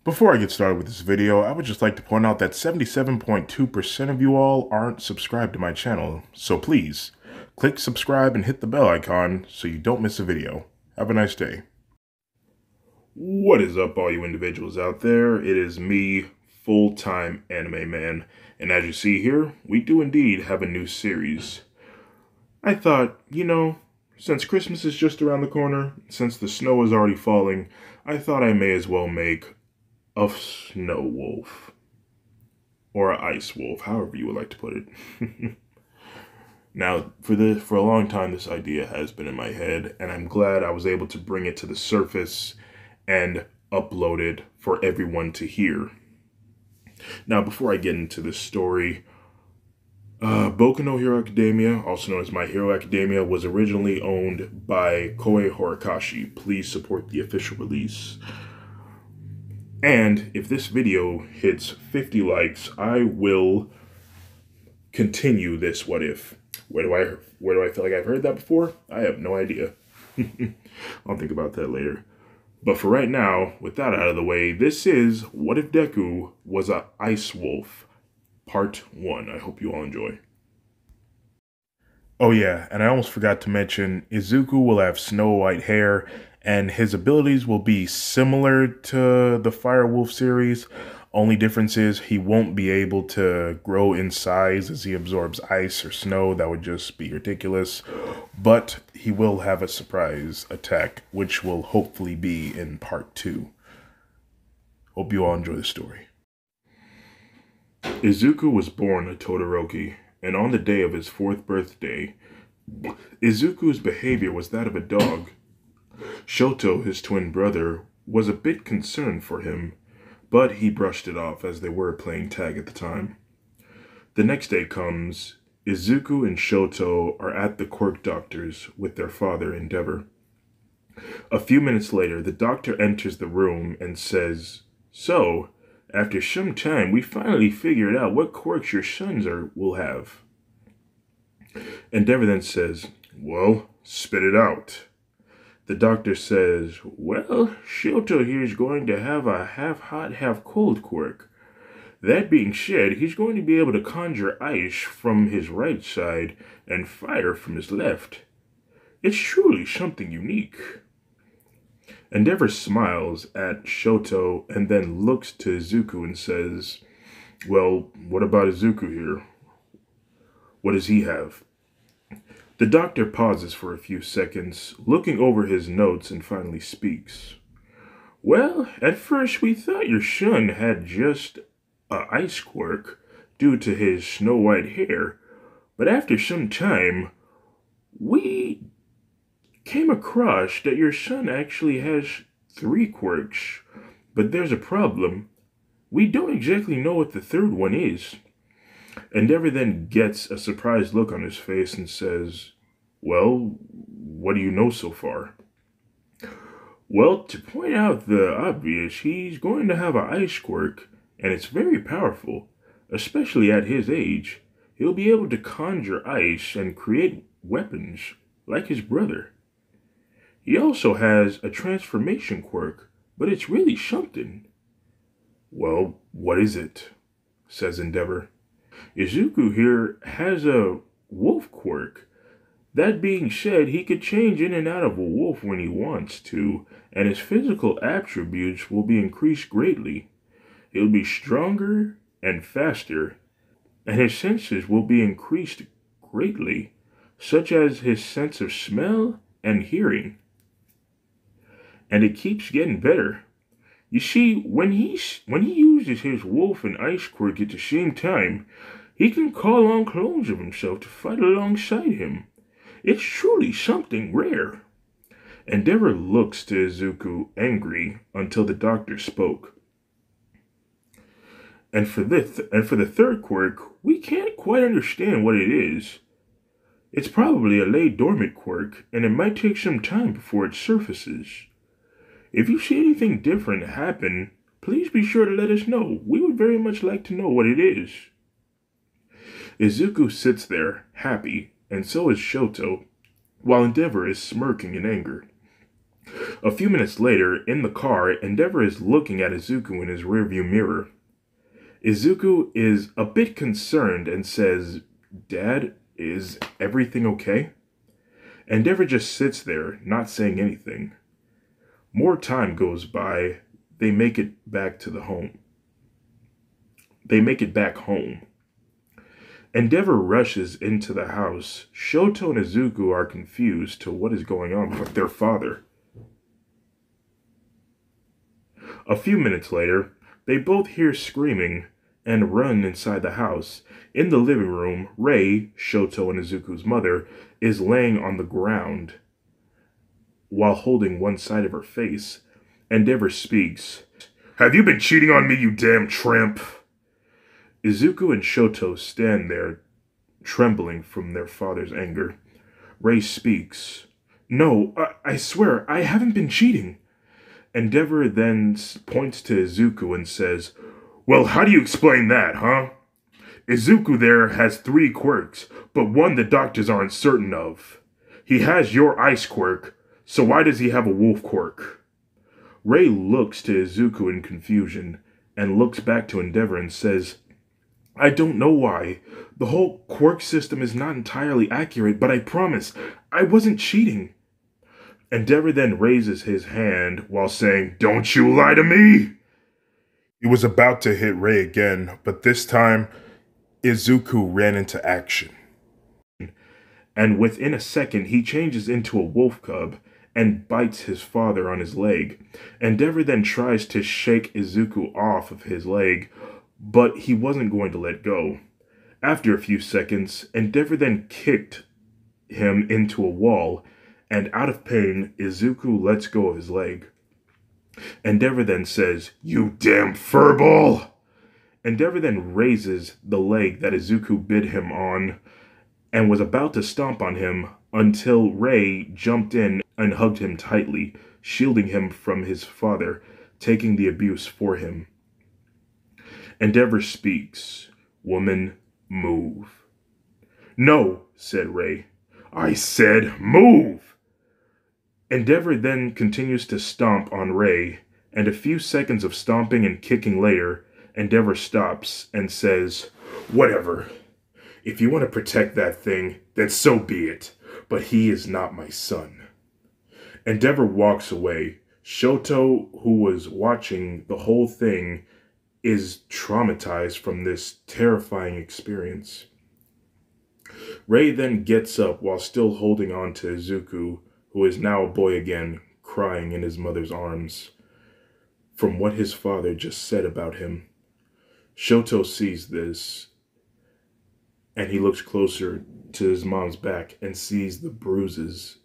Before I get started with this video, I would just like to point out that 77.2% of you all aren't subscribed to my channel, so please, click subscribe and hit the bell icon so you don't miss a video. Have a nice day. What is up, all you individuals out there? It is me, full-time anime man, and as you see here, we do indeed have a new series. I thought, since Christmas is just around the corner, since the snow is already falling, I thought I may as well make a snow wolf, or an ice wolf, however you would like to put it. Now, for a long time, this idea has been in my head, and I'm glad I was able to bring it to the surface and upload it for everyone to hear. Now, before I get into this story, Boku no Hero Academia, also known as My Hero Academia, was originally owned by Koei Horikoshi. Please support the official release. And if this video hits 50 likes, I will continue this what if. Where do I feel like I've heard that before? I have no idea. I'll think about that later. But for right now, with that out of the way, this is What If Deku Was a Ice Wolf, Part 1. I hope you all enjoy. Oh yeah, and I almost forgot to mention, Izuku will have snow white hair, and his abilities will be similar to the Firewolf series. Only difference is he won't be able to grow in size as he absorbs ice or snow. That would just be ridiculous. But he will have a surprise attack, which will hopefully be in Part 2. Hope you all enjoy the story. Izuku was born a Todoroki, and on the day of his 4th birthday, Izuku's behavior was that of a dog. Shoto, his twin brother, was a bit concerned for him, but he brushed it off as they were playing tag at the time. The next day comes, Izuku and Shoto are at the quirk doctor's with their father, Endeavor. A few minutes later, the doctor enters the room and says, "So, after some time, we finally figured out what quirks your sons will have." Endeavor then says, "Well, spit it out." The doctor says, "Well, Shoto here is going to have a half-hot, half-cold quirk. That being said, he's going to be able to conjure ice from his right side and fire from his left. It's truly something unique." Endeavor smiles at Shoto and then looks to Izuku and says, "Well, what about Izuku here? What does he have?" The doctor pauses for a few seconds, looking over his notes, and finally speaks. "Well, at first we thought your son had just a ice quirk due to his snow white hair, but after some time, we came across that your son actually has 3 quirks, but there's a problem. We don't exactly know what the 3rd one is." Endeavor then gets a surprised look on his face and says, "Well, what do you know so far?" "Well, to point out the obvious, he's going to have an ice quirk, and it's very powerful, especially at his age. He'll be able to conjure ice and create weapons, like his brother. He also has a transformation quirk, but it's really something." "Well, what is it?" says Endeavor. "Izuku here has a wolf quirk. That being said, he could change in and out of a wolf when he wants to, and his physical attributes will be increased greatly. He'll be stronger and faster, and his senses will be increased greatly, such as his sense of smell and hearing. And it keeps getting better. You see, when he uses his wolf and ice quirk at the same time, he can call on clones of himself to fight alongside him. It's truly something rare." Endeavor looks to Izuku angry until the doctor spoke. And for the 3rd quirk, we can't quite understand what it is. It's probably a lay dormant quirk, and it might take some time before it surfaces. If you see anything different happen, please be sure to let us know. We would very much like to know what it is." Izuku sits there, happy, and so is Shoto, while Endeavor is smirking in anger. A few minutes later, in the car, Endeavor is looking at Izuku in his rearview mirror. Izuku is a bit concerned and says, "Dad, is everything okay?" Endeavor just sits there, not saying anything. More time goes by. They make it back to the home. They make it back home. Endeavor rushes into the house. Shoto and Izuku are confused to what is going on with their father. A few minutes later, they both hear screaming and run inside the house. In the living room, Rei, Shoto and Izuku's mother, is laying on the ground while holding one side of her face. Endeavor speaks. "Have you been cheating on me, you damn tramp?" Izuku and Shoto stand there, trembling from their father's anger. Rei speaks. "No, I swear, I haven't been cheating." Endeavor then points to Izuku and says, "Well, how do you explain that, huh? Izuku there has 3 quirks, but one the doctors aren't certain of. He has your ice quirk, so why does he have a wolf quirk?" Rei looks to Izuku in confusion and looks back to Endeavor and says, "I don't know why. The whole quirk system is not entirely accurate, but I promise, I wasn't cheating." Endeavor then raises his hand while saying, "Don't you lie to me!" He was about to hit Rei again, but this time, Izuku ran into action. And within a second, he changes into a wolf cub and bites his father on his leg. Endeavor then tries to shake Izuku off of his leg, but he wasn't going to let go. After a few seconds, Endeavor then kicked him into a wall, and out of pain, Izuku lets go of his leg. Endeavor then says, "You damn furball!" Endeavor then raises the leg that Izuku bit him on and was about to stomp on him until Rei jumped in and hugged him tightly, shielding him from his father, taking the abuse for him. Endeavor speaks. "Woman, move." "No," said Rei. "I said move!" Endeavor then continues to stomp on Rei, and a few seconds of stomping and kicking later, Endeavor stops and says, "Whatever. If you want to protect that thing, then so be it, but he is not my son." Endeavor walks away. Shoto, who was watching the whole thing, is traumatized from this terrifying experience. Rei then gets up while still holding on to Izuku, who is now a boy again, crying in his mother's arms, from what his father just said about him. Shoto sees this, and he looks closer to his mom's back and sees the bruises.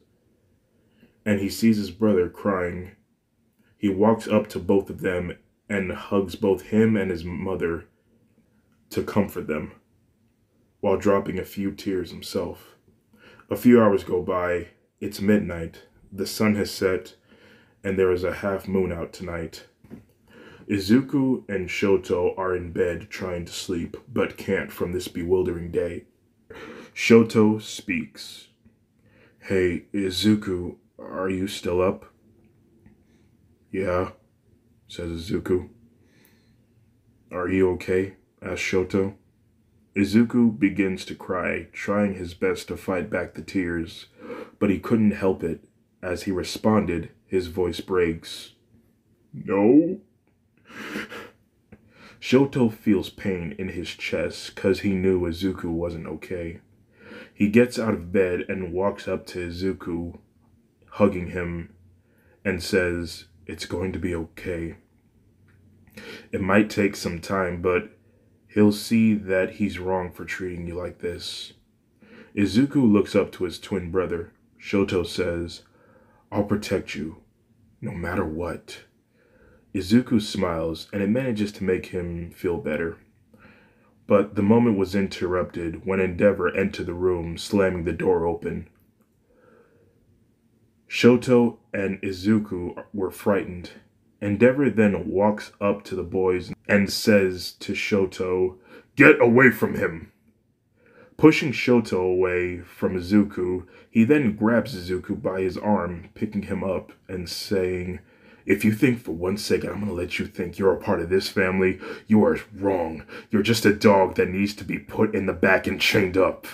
And he sees his brother crying. He walks up to both of them and hugs both him and his mother to comfort them, while dropping a few tears himself. A few hours go by. It's midnight. The sun has set, and there is a half moon out tonight. Izuku and Shoto are in bed trying to sleep, but can't from this bewildering day. Shoto speaks. "Hey, Izuku, are you still up?" "Yeah," says Izuku. "Are you okay?" asks Shoto. Izuku begins to cry, trying his best to fight back the tears, but he couldn't help it. As he responded, his voice breaks. "No." Shoto feels pain in his chest because he knew Izuku wasn't okay. He gets out of bed and walks up to Izuku, hugging him, and says, "It's going to be okay. It might take some time, but he'll see that he's wrong for treating you like this." Izuku looks up to his twin brother. Shoto says, "I'll protect you, no matter what." Izuku smiles, and it manages to make him feel better. But the moment was interrupted when Endeavor entered the room, slamming the door open. Shoto and Izuku were frightened. Endeavor then walks up to the boys and says to Shoto, "Get away from him." Pushing Shoto away from Izuku, he then grabs Izuku by his arm, picking him up and saying, "If you think for 1 second I'm going to let you think you're a part of this family, you are wrong. You're just a dog that needs to be put in the back and chained up."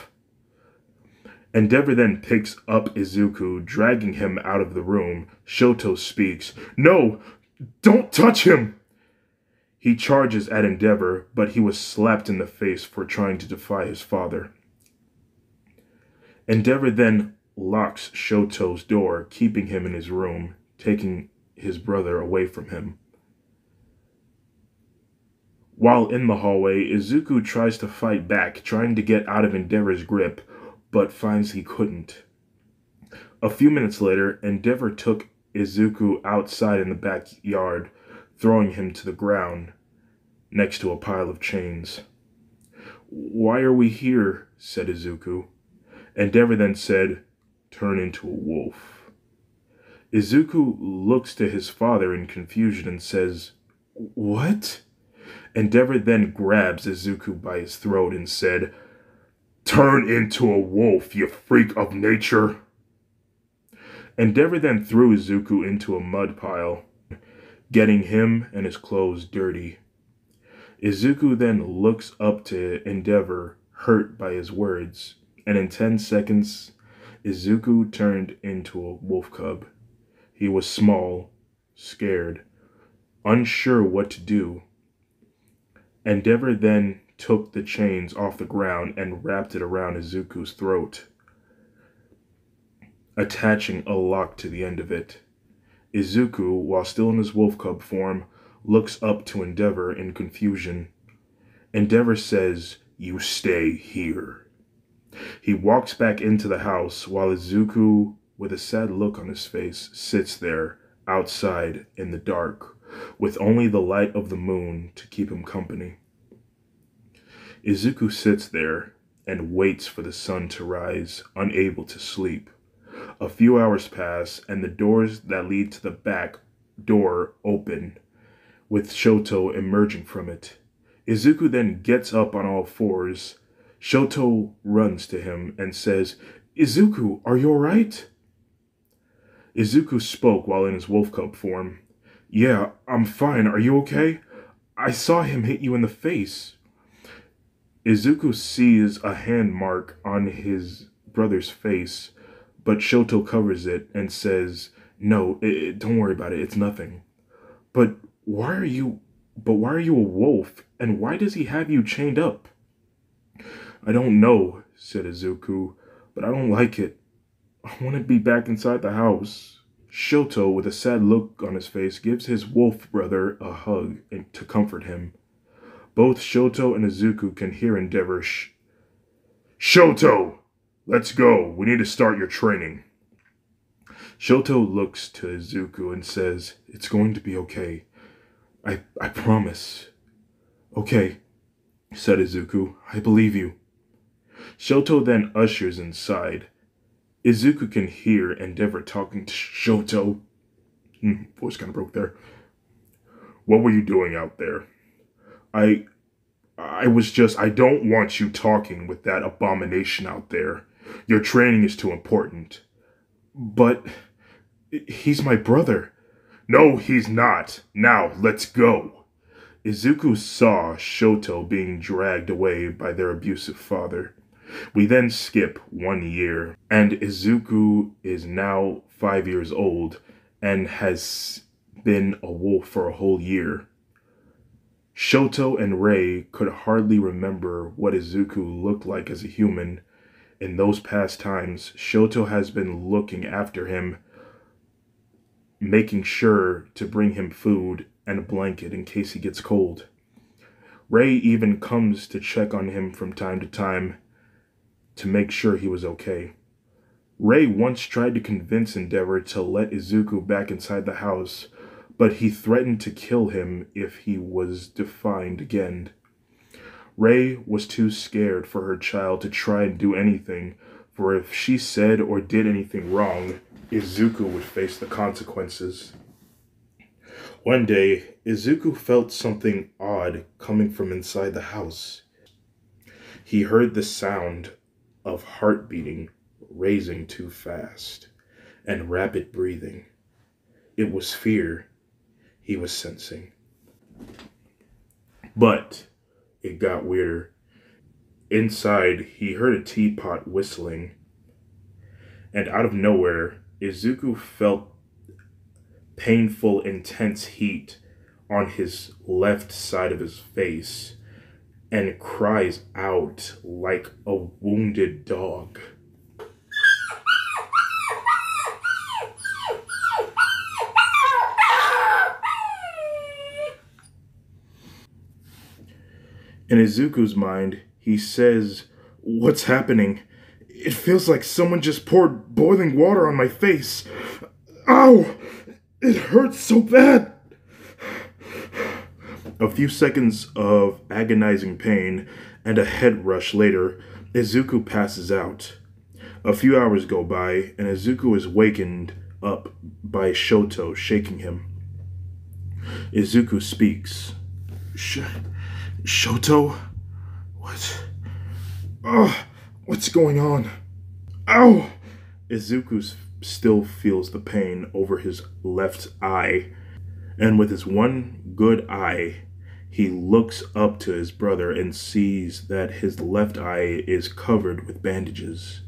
Endeavor then picks up Izuku, dragging him out of the room. Shoto speaks, "No, don't touch him!" He charges at Endeavor, but he was slapped in the face for trying to defy his father. Endeavor then locks Shoto's door, keeping him in his room, taking his brother away from him. While in the hallway, Izuku tries to fight back, trying to get out of Endeavor's grip, but finds he couldn't. A few minutes later, Endeavor took Izuku outside in the backyard, throwing him to the ground next to a pile of chains. "Why are we here?" said Izuku. Endeavor then said, "Turn into a wolf." Izuku looks to his father in confusion and says, "What?" Endeavor then grabs Izuku by his throat and said, "Turn into a wolf, you freak of nature." Endeavor then threw Izuku into a mud pile, getting him and his clothes dirty. Izuku then looks up to Endeavor, hurt by his words, and in 10 seconds, Izuku turned into a wolf cub. He was small, scared, unsure what to do. Endeavor then took the chains off the ground and wrapped it around Izuku's throat, attaching a lock to the end of it. Izuku, while still in his wolf cub form, looks up to Endeavor in confusion. Endeavor says, "You stay here." He walks back into the house while Izuku, with a sad look on his face, sits there outside in the dark, with only the light of the moon to keep him company. Izuku sits there and waits for the sun to rise, unable to sleep. A few hours pass, and the doors that lead to the back door open, with Shoto emerging from it. Izuku then gets up on all fours. Shoto runs to him and says, "Izuku, are you alright?" Izuku spoke while in his wolf cub form. "Yeah, I'm fine. Are you okay? I saw him hit you in the face." Izuku sees a hand mark on his brother's face, but Shoto covers it and says, "No, don't worry about it. It's nothing." But why are you a wolf, and why does he have you chained up?" "I don't know," said Izuku, "but I don't like it. I want to be back inside the house." Shoto, with a sad look on his face, gives his wolf brother a hug to comfort him. Both Shoto and Izuku can hear Endeavor "Shoto! Let's go. We need to start your training." Shoto looks to Izuku and says, "It's going to be okay. I promise." "Okay," said Izuku. "I believe you." Shoto then ushers inside. Izuku can hear Endeavor talking to Shoto. Voice kind of broke there. "What were you doing out there?" I don't want you talking with that abomination out there. Your training is too important." "But he's my brother." "No, he's not. Now, let's go." Izuku saw Shoto being dragged away by their abusive father. We then skip 1 year, and Izuku is now 5 years old and has been a wolf for a whole year. Shoto and Rei could hardly remember what Izuku looked like as a human. In those past times, Shoto has been looking after him, making sure to bring him food and a blanket in case he gets cold. Rei even comes to check on him from time to time to make sure he was okay. Rei once tried to convince Endeavor to let Izuku back inside the house, but he threatened to kill him if he was defied again. Rei was too scared for her child to try and do anything, for if she said or did anything wrong, Izuku would face the consequences. One day, Izuku felt something odd coming from inside the house. He heard the sound of heart beating, raising too fast, and rapid breathing. It was fear he was sensing. But it got weirder. Inside, he heard a teapot whistling, and out of nowhere, Izuku felt painful, intense heat on his left side of his face and cries out like a wounded dog. In Izuku's mind, he says, "What's happening? It feels like someone just poured boiling water on my face. Ow! It hurts so bad!" A few seconds of agonizing pain and a head rush later, Izuku passes out. A few hours go by, and Izuku is wakened up by Shoto shaking him. Izuku speaks. Shoto? What? Oh, what's going on? Ow! Izuku still feels the pain over his left eye, and with his one good eye, he looks up to his brother and sees that his left eye is covered with bandages.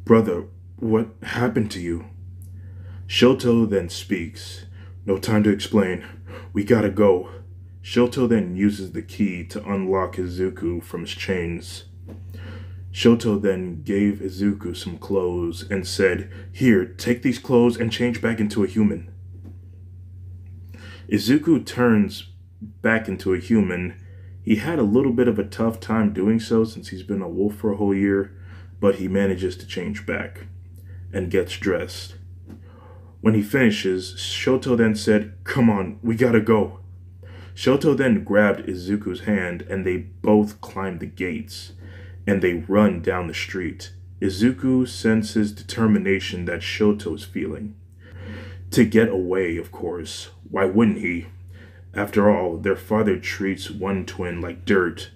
"Brother, what happened to you?" Shoto then speaks. "No time to explain. We gotta go." Shoto then uses the key to unlock Izuku from his chains. Shoto then gave Izuku some clothes and said, "Here, take these clothes and change back into a human." Izuku turns back into a human. He had a little bit of a tough time doing so since he's been a wolf for a whole year, but he manages to change back and gets dressed. When he finishes, Shoto then said, "Come on, we gotta go." Shoto then grabbed Izuku's hand and they both climbed the gates and they run down the street. Izuku senses determination that Shoto is feeling. To get away, of course. Why wouldn't he? After all, their father treats one twin like dirt,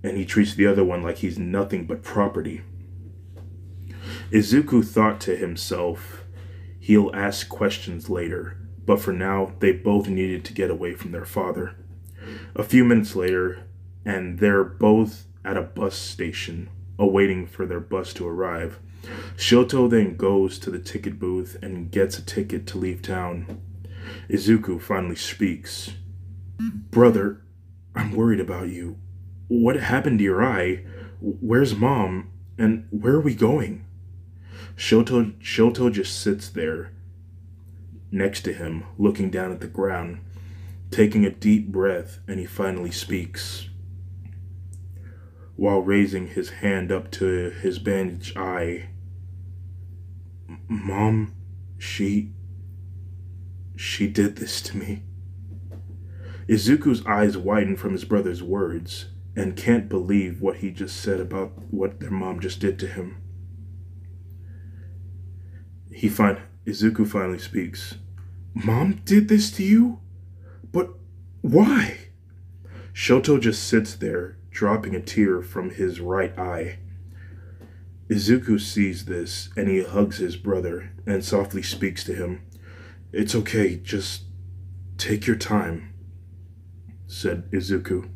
and he treats the other one like he's nothing but property. Izuku thought to himself, he'll ask questions later, but for now, they both needed to get away from their father. A few minutes later, and they're both at a bus station, awaiting for their bus to arrive. Shoto then goes to the ticket booth and gets a ticket to leave town. Izuku finally speaks. "Brother, I'm worried about you. What happened to your eye? Where's Mom? And where are we going?" Shoto just sits there next to him, looking down at the ground, taking a deep breath, and he finally speaks. While raising his hand up to his bandaged eye, "Mom, she did this to me." Izuku's eyes widen from his brother's words and can't believe what he just said about what their mom just did to him. Izuku finally speaks. "Mom did this to you? But why?" Shoto just sits there, dropping a tear from his right eye. Izuku sees this, and he hugs his brother and softly speaks to him. "It's okay, just take your time," said Izuku.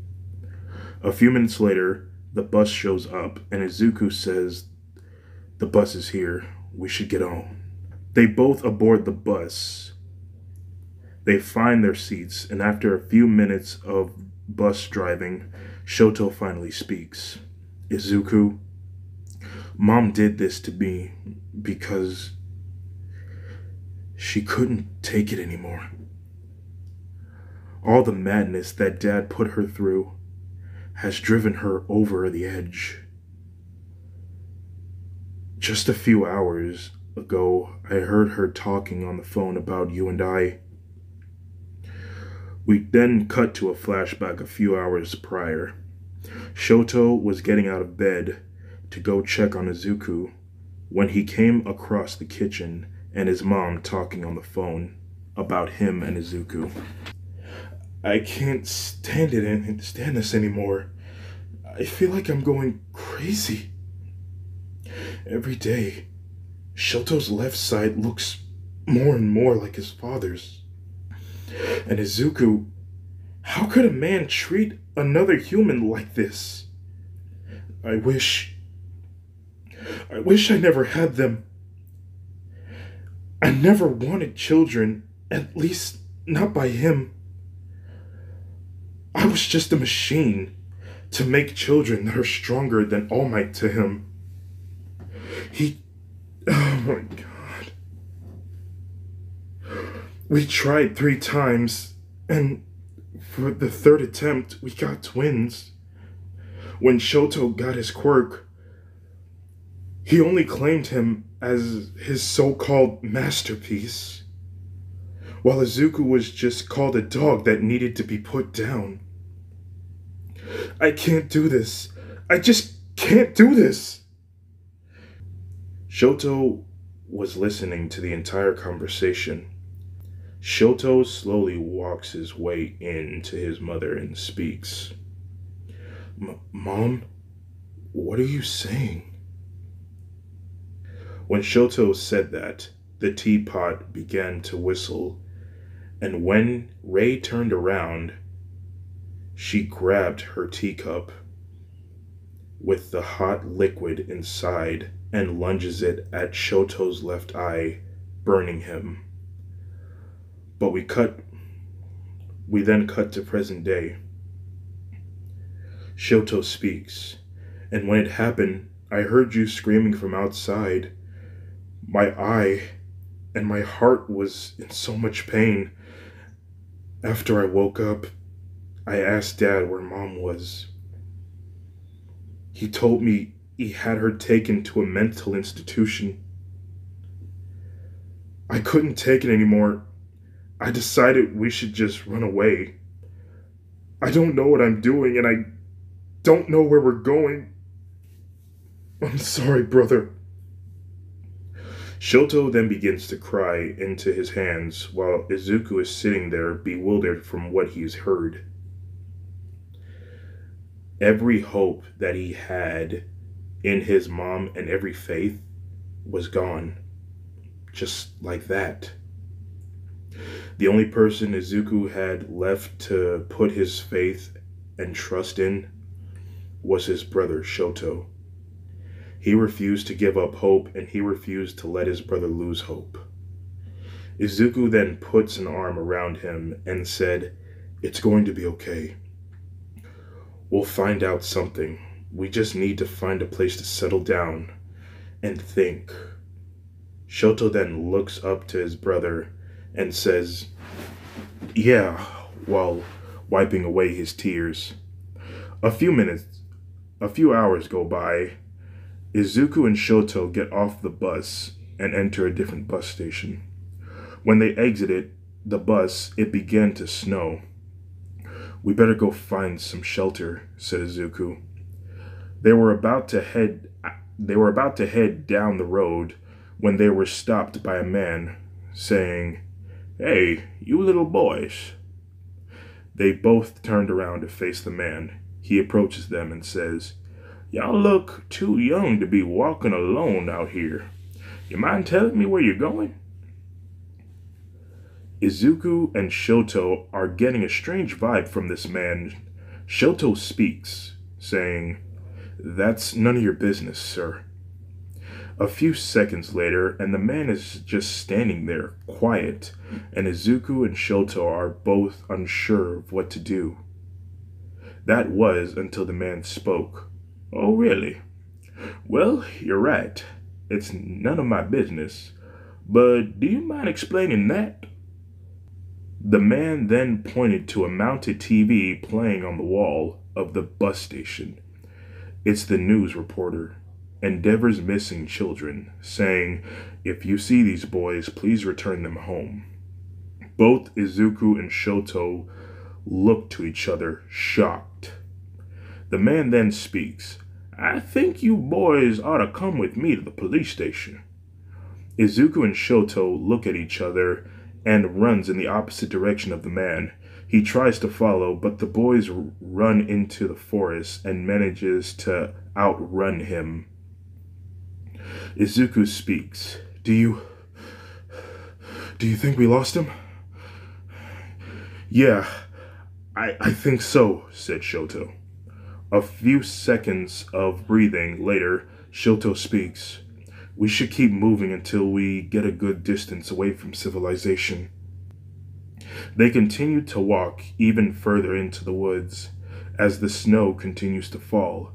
A few minutes later, the bus shows up, and Izuku says, "The bus is here. We should get on." They both aboard the bus. They find their seats, and after a few minutes of bus driving, Shoto finally speaks. "Izuku, Mom did this to me because she couldn't take it anymore. All the madness that Dad put her through has driven her over the edge. Just a few hours ago, I heard her talking on the phone about you and I." We then cut to a flashback a few hours prior. Shoto was getting out of bed to go check on Izuku when he came across the kitchen and his mom talking on the phone about him and Izuku. "I can't stand this anymore. I feel like I'm going crazy. Every day, Shoto's left side looks more and more like his father's. And Izuku, how could a man treat another human like this? I wish I never had them. I never wanted children, at least not by him. I was just a machine to make children that are stronger than All Might to him. Oh my god. We tried 3 times, and for the 3rd attempt, we got twins. When Shoto got his quirk, he only claimed him as his so-called masterpiece, while Izuku was just called a dog that needed to be put down. I can't do this. I just can't do this. Shoto was listening to the entire conversation. Shoto slowly walks his way in to his mother and speaks. Mom, what are you saying? When Shoto said that, the teapot began to whistle, and when Rei turned around, she grabbed her teacup with the hot liquid inside and lunges it at Shoto's left eye, burning him. But we then cut to present day. Shoto speaks, and when it happened, I heard you screaming from outside. My eye and my heart was in so much pain. After I woke up, I asked Dad where Mom was. He told me he had her taken to a mental institution. I couldn't take it anymore. I decided we should just run away. I don't know what I'm doing, and I don't know where we're going. I'm sorry, brother. Shoto then begins to cry into his hands while Izuku is sitting there bewildered from what he's heard. Every hope that he had in his mom and every faith was gone. Just like that. The only person Izuku had left to put his faith and trust in was his brother Shoto. He refused to give up hope, and he refused to let his brother lose hope. Izuku then puts an arm around him and said, "It's going to be okay. We'll find out something. We just need to find a place to settle down and think." Shoto then looks up to his brother and says, "Yeah," while wiping away his tears. A few hours go by. Izuku and Shoto get off the bus and enter a different bus station. When they exited the bus, it began to snow. "We better go find some shelter," said Izuku. They were about to head down the road when they were stopped by a man saying, "Hey, you little boys." They both turned around to face the man. He approaches them and says, "Y'all look too young to be walking alone out here. You mind telling me where you're going?" Izuku and Shoto are getting a strange vibe from this man. Shoto speaks, saying, "That's none of your business, sir." A few seconds later, and the man is just standing there, quiet, and Izuku and Shoto are both unsure of what to do. That was until the man spoke. "Oh, really? Well, you're right. It's none of my business. But do you mind explaining that?" The man then pointed to a mounted TV playing on the wall of the bus station. It's the news reporter, Endeavor's missing children, saying, "If you see these boys, please return them home." Both Izuku and Shoto look to each other, shocked. The man then speaks. "I think you boys ought to come with me to the police station." Izuku and Shoto look at each other and runs in the opposite direction of the man. He tries to follow, but the boys run into the forest and manages to outrun him. Izuku speaks. Do you think we lost him? Yeah, I think so, said Shoto. A few seconds of breathing later, Shoto speaks. We should keep moving until we get a good distance away from civilization. They continue to walk even further into the woods. As the snow continues to fall,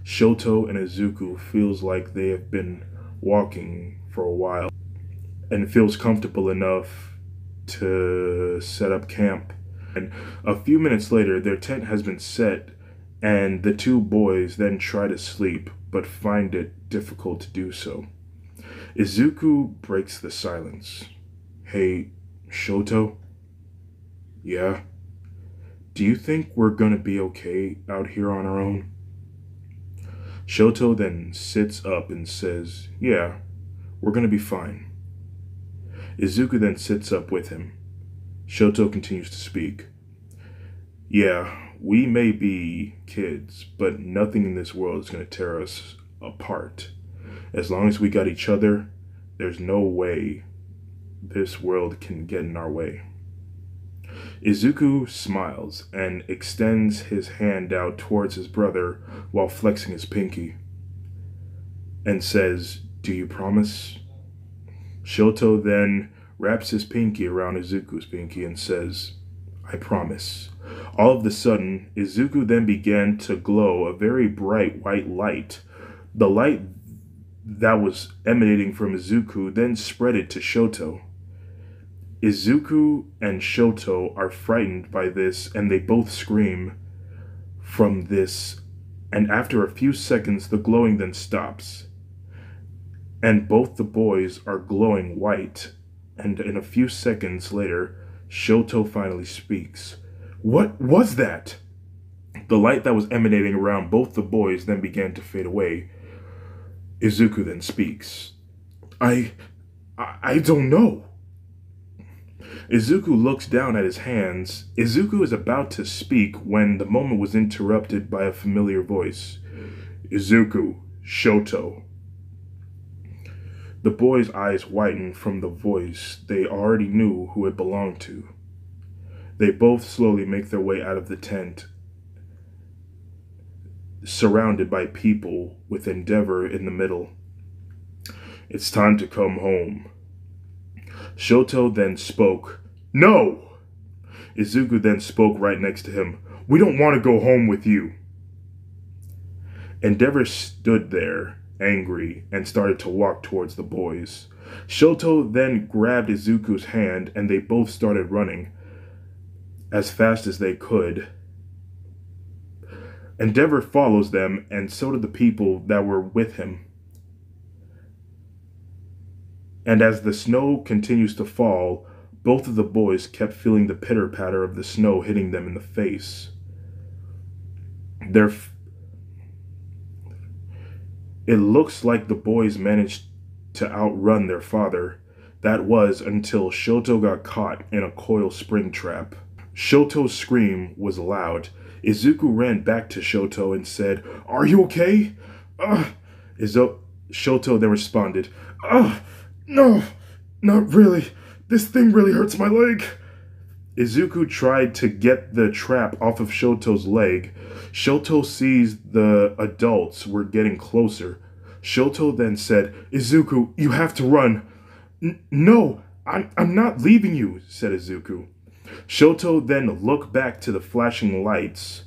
Shoto and Izuku feels like they have been walking for a while and feels comfortable enough to set up camp. And a few minutes later, their tent has been set, and the two boys then try to sleep, but find it difficult to do so. Izuku breaks the silence. Hey, Shoto? Yeah? Do you think we're gonna be okay out here on our own? Shoto then sits up and says, yeah, we're gonna be fine. Izuku then sits up with him. Shoto continues to speak. Yeah, we may be kids, but nothing in this world is going to tear us apart. As long as we got each other, there's no way this world can get in our way. Izuku smiles and extends his hand out towards his brother while flexing his pinky and says, do you promise? Shoto then wraps his pinky around Izuku's pinky and says, I promise. All of a sudden, Izuku then began to glow a very bright white light. The light that was emanating from Izuku then spread it to Shoto. Izuku and Shoto are frightened by this and they both scream from this, and after a few seconds the glowing then stops. And both the boys are glowing white, and in a few seconds later, Shoto finally speaks. What was that? The light that was emanating around both the boys then began to fade away. Izuku then speaks. I don't know. Izuku looks down at his hands. Izuku is about to speak when the moment was interrupted by a familiar voice. Izuku, Shoto. The boys' eyes whitened from the voice they already knew who it belonged to. They both slowly make their way out of the tent, surrounded by people with Endeavor in the middle. It's time to come home. Shoto then spoke. No! Izuku then spoke right next to him. We don't want to go home with you. Endeavor stood there, angry, and started to walk towards the boys. Shoto then grabbed Izuku's hand and they both started running as fast as they could. Endeavor follows them, and so did the people that were with him. And as the snow continues to fall, both of the boys kept feeling the pitter-patter of the snow hitting them in the face. It looks like the boys managed to outrun their father. That was until Shoto got caught in a coil spring trap. Shoto's scream was loud. Izuku ran back to Shoto and said, Are you okay? Shoto then responded, No, not really. This thing really hurts my leg. Izuku tried to get the trap off of Shoto's leg. Shoto sees the adults were getting closer. Shoto then said, Izuku, you have to run. No, I'm not leaving you, said Izuku. Shoto then looked back to the flashing lights.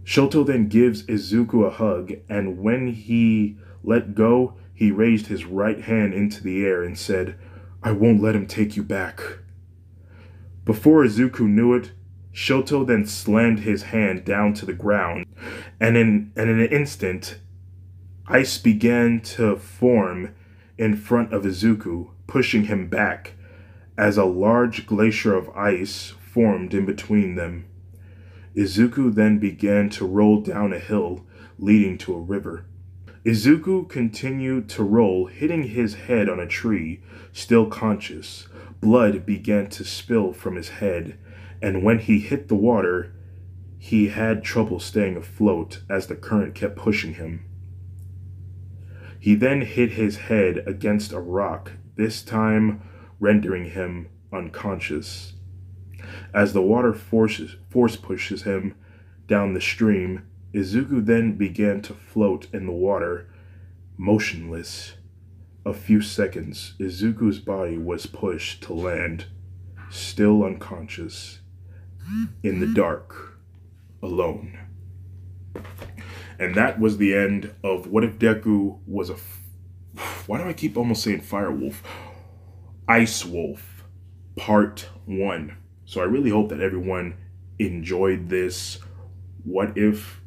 Shoto then gives Izuku a hug, and when he let go, he raised his right hand into the air and said, I won't let him take you back. Before Izuku knew it, Shoto then slammed his hand down to the ground, and in an instant, ice began to form in front of Izuku, pushing him back, as a large glacier of ice formed in between them. Izuku then began to roll down a hill leading to a river. Izuku continued to roll, hitting his head on a tree, still conscious. Blood began to spill from his head, and when he hit the water, he had trouble staying afloat as the current kept pushing him. He then hit his head against a rock, this time rendering him unconscious. As the water force pushes him down the stream, Izuku then began to float in the water, motionless. A few seconds, Izuku's body was pushed to land, still unconscious, in the dark, alone. And that was the end of What If Deku Was a... Why do I keep almost saying Fire Wolf? Ice Wolf, Part 1. So I really hope that everyone enjoyed this What If.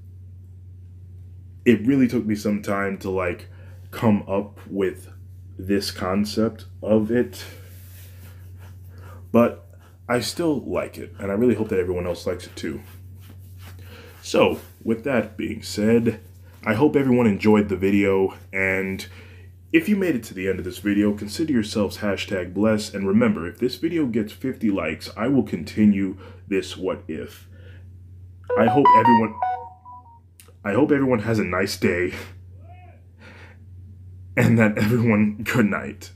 It really took me some time to like come up with this concept of it, but I still like it, and I really hope that everyone else likes it too. So with that being said, I hope everyone enjoyed the video, and if you made it to the end of this video, consider yourselves #blessed, and remember, if this video gets 50 likes, I will continue this What If. I hope everyone has a nice day, and that everyone, good night.